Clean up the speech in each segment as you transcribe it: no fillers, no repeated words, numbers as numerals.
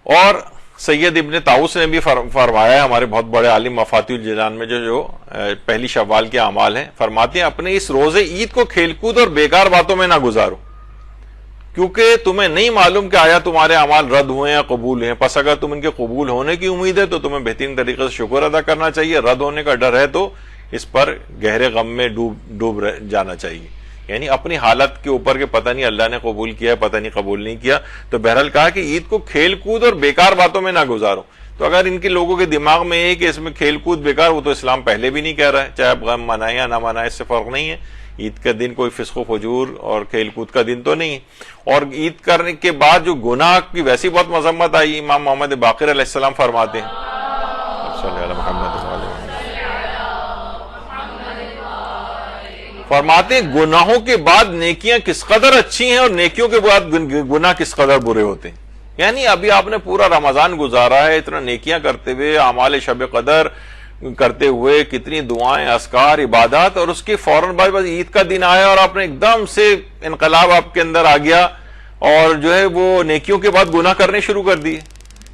اور سید ابن طاؤس نے بھی فرمایا ہے، ہمارے بہت بڑے عالم مفاتیح الجنان میں جو پہلی شوال کے اعمال ہیں، فرماتے ہیں اپنے اس روزے عید کو کھیل کود اور بیکار باتوں میں نہ گزارو، کیونکہ تمہیں نہیں معلوم کہ آیا تمہارے اعمال رد ہوئے یا قبول ہیں، پس اگر تم ان کے قبول ہونے کی امید ہے تو تمہیں بہترین طریقے سے شکر ادا کرنا چاہیے، رد ہونے کا ڈر ہے تو اس پر گہرے غم میں ڈوب جانا چاہیے، یعنی اپنی حالت کے اوپر کہ پتہ نہیں اللہ نے قبول کیا ہے پتہ نہیں قبول نہیں کیا۔ تو بہرحال کہا کہ عید کو کھیل کود اور بیکار باتوں میں نہ گزارو۔ تو اگر ان کے لوگوں کے دماغ میں ہے کہ اس میں کھیل کود بیکار، وہ تو اسلام پہلے بھی نہیں کہہ رہا ہے، چاہے آپ غم منائیں یا نہ منائیں، اس سے فرق نہیں ہے۔ عید کا دن کوئی فسق و فجور اور کھیل کود کا دن تو نہیں ہے۔ اور عید کرنے کے بعد جو گناہ کی ویسی بہت مذمت آئی، امام محمد باقر علیہ السلام فرماتے ہیں، صلی اللہ محمد فرماتے ہیں گناہوں کے بعد نیکیاں کس قدر اچھی ہیں اور نیکیوں کے بعد گناہ کس قدر برے ہوتے ہیں۔ یعنی ابھی آپ نے پورا رمضان گزارا ہے اتنا نیکیاں کرتے ہوئے، اعمال شب قدر کرتے ہوئے، کتنی دعائیں، اذکار، عبادات، اور اس کے فوراً بعد بس عید کا دن آیا اور آپ نے ایک دم سے انقلاب آپ کے اندر آ گیا اور جو ہے وہ نیکیوں کے بعد گناہ کرنے شروع کر دیے۔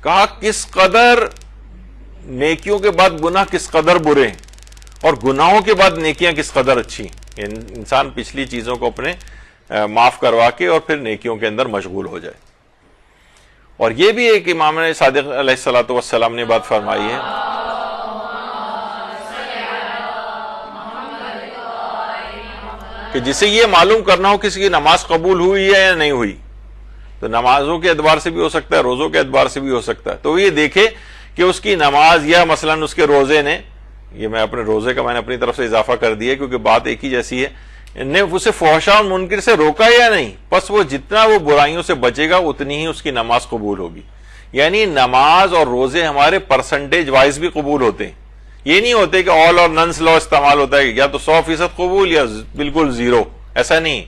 کہا کس قدر نیکیوں کے بعد گناہ کس قدر برے ہیں اور گناہوں کے بعد نیکیاں کس قدر اچھی ہیں۔ انسان پچھلی چیزوں کو اپنے معاف کروا کے اور پھر نیکیوں کے اندر مشغول ہو جائے۔ اور یہ بھی ایک امام صادق علیہ الصلوۃ والسلام نے بات فرمائی ہے کہ جسے یہ معلوم کرنا ہو کسی کی نماز قبول ہوئی ہے یا نہیں ہوئی، تو نمازوں کے اعتبار سے بھی ہو سکتا ہے، روزوں کے اعتبار سے بھی ہو سکتا ہے، تو یہ دیکھے کہ اس کی نماز یا مثلاً اس کے روزے نے، یہ میں اپنے روزے کا میں نے اپنی طرف سے اضافہ کر دیا کیونکہ بات ایک ہی جیسی ہے، نے اسے فحشاء اور منکر سے روکا یا نہیں، پس وہ جتنا وہ برائیوں سے بچے گا اتنی ہی اس کی نماز قبول ہوگی۔ یعنی نماز اور روزے ہمارے پرسنٹیج وائز بھی قبول ہوتے ہیں، یہ نہیں ہوتے کہ آل اور ننس لا استعمال ہوتا ہے یا تو 100% قبول یا بالکل زیرو، ایسا نہیں،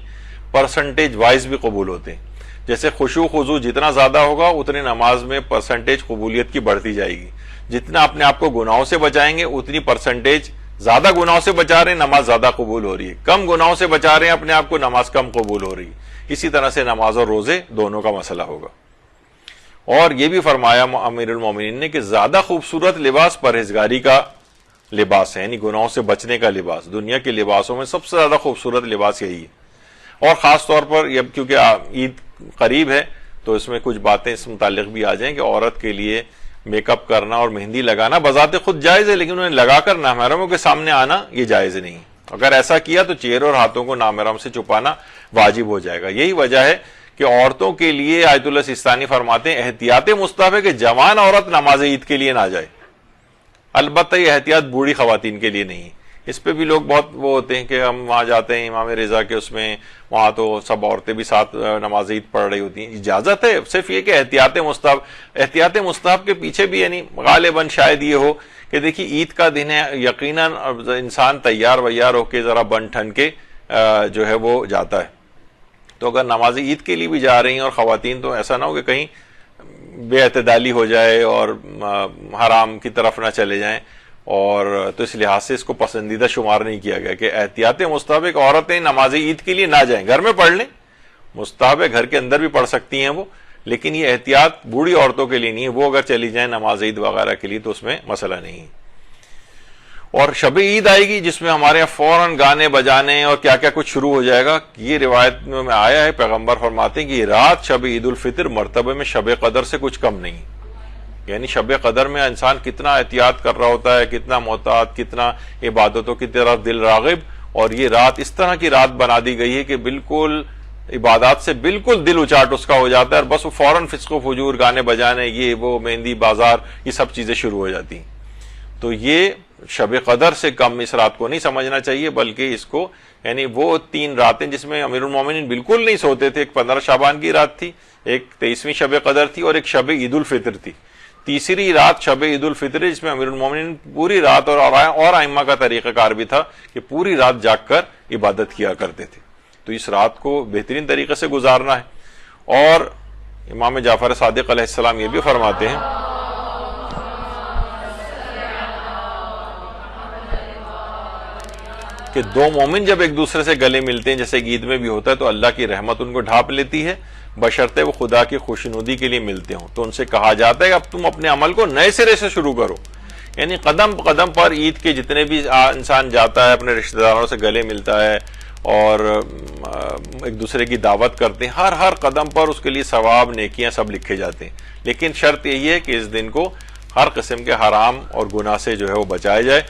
پرسنٹیج وائز بھی قبول ہوتے ہیں۔ جیسے خشوع خضوع جتنا زیادہ ہوگا اتنی نماز میں پرسنٹیج قبولیت کی بڑھتی جائے گی، جتنا اپنے آپ کو گناہوں سے بچائیں گے اتنی پرسنٹیج، زیادہ گناہوں سے بچا رہے ہیں نماز زیادہ قبول ہو رہی ہے، کم گناہوں سے بچا رہے ہیں اپنے آپ کو نماز کم قبول ہو رہی ہے۔ اسی طرح سے نماز اور روزے دونوں کا مسئلہ ہوگا۔ اور یہ بھی فرمایا امیر المومنین نے کہ زیادہ خوبصورت لباس پرہیزگاری کا لباس ہے، یعنی گناہوں سے بچنے کا لباس۔ دنیا کے لباسوں میں سب سے زیادہ خوبصورت لباس یہی ہے۔ اور خاص طور پر کیونکہ عید قریب ہے تو اس میں کچھ باتیں اس متعلق بھی آ جائیں کہ عورت کے لیے میک اپ کرنا اور مہندی لگانا بذات خود جائز ہے، لیکن انہیں لگا کر نامحرموں کے سامنے آنا یہ جائز نہیں۔ اگر ایسا کیا تو چہرے اور ہاتھوں کو نامحرم سے چھپانا واجب ہو جائے گا۔ یہی وجہ ہے کہ عورتوں کے لیے آیت اللہ سیستانی فرماتے ہیں احتیاط مستحب ہے کہ جوان عورت نماز عید کے لیے نہ جائے، البتہ یہ احتیاط بوڑھی خواتین کے لیے نہیں۔ اس پہ بھی لوگ بہت وہ ہوتے ہیں کہ ہم وہاں جاتے ہیں امام رضا کے اس میں، وہاں تو سب عورتیں بھی ساتھ نماز عید پڑھ رہی ہوتی ہیں۔ اجازت ہے، صرف یہ کہ احتیاط مستحب کے پیچھے بھی یعنی غالباً شاید یہ ہو کہ دیکھیے عید کا دن ہے، یقیناً انسان تیار ویار ہو کے ذرا بن ٹھن کے جو ہے وہ جاتا ہے، تو اگر نماز عید کے لیے بھی جا رہی ہیں اور خواتین، تو ایسا نہ ہو کہ کہیں بے اعتدالی ہو جائے اور حرام کی طرف نہ چلے جائیں، اور تو اس لحاظ سے اس کو پسندیدہ شمار نہیں کیا گیا کہ احتیاط مستحب عورتیں نماز عید کے لیے نہ جائیں، گھر میں پڑھ لیں، مستحب ہے گھر کے اندر بھی پڑھ سکتی ہیں وہ، لیکن یہ احتیاط بوڑھی عورتوں کے لیے نہیں ہے، وہ اگر چلی جائیں نماز عید وغیرہ کے لیے تو اس میں مسئلہ نہیں ہے۔ اور شب عید آئے گی جس میں ہمارے یہاں فوراً گانے بجانے اور کیا کیا کچھ شروع ہو جائے گا۔ یہ روایت میں آیا ہے، پیغمبر فرماتے ہیں کہ یہ رات شب عید الفطر مرتبے میں شب قدر سے کچھ کم نہیں، یعنی شب قدر میں انسان کتنا احتیاط کر رہا ہوتا ہے، کتنا محتاط، کتنا عبادتوں کی طرف دل راغب، اور یہ رات اس طرح کی رات بنا دی گئی ہے کہ بالکل عبادات سے بالکل دل اچاٹ اس کا ہو جاتا ہے، اور بس وہ فوراً فسق و فجور، گانے بجانے، یہ وہ، مہندی بازار، یہ سب چیزیں شروع ہو جاتی ہیں۔ تو یہ شب قدر سے کم اس رات کو نہیں سمجھنا چاہیے، بلکہ اس کو یعنی وہ 3 راتیں جس میں امیر المومنین بالکل نہیں سوتے تھے، ایک 15 شعبان کی رات تھی، ایک 23ویں شب قدر تھی، اور ایک شب عید الفطر تھی۔ تیسری رات شب عید الفطر جس میں امیر المومنین پوری رات، اور ائمہ کا طریقہ کار بھی تھا کہ پوری رات جاگ کر عبادت کیا کرتے تھے، تو اس رات کو بہترین طریقے سے گزارنا ہے۔ اور امام جعفر صادق علیہ السلام یہ بھی فرماتے ہیں کہ 2 مومن جب ایک دوسرے سے گلے ملتے ہیں جیسے عید میں بھی ہوتا ہے تو اللہ کی رحمت ان کو ڈھانپ لیتی ہے، بشرطے وہ خدا کی خوشنودی کے لیے ملتے ہوں. تو ان سے کہا جاتا ہے کہ اب تم اپنے عمل کو نئے سرے سے شروع کرو. یعنی قدم قدم پر عید کے جتنے بھی انسان جاتا ہے اپنے رشتہ داروں سے گلے ملتا ہے اور ایک دوسرے کی دعوت کرتے ہیں, ہر قدم پر اس کے لیے ثواب نیکیاں سب لکھے جاتے ہیں. لیکن شرط یہی ہے کہ اس دن کو ہر قسم کے حرام اور گناہ سے جو ہے وہ بچایا جائے.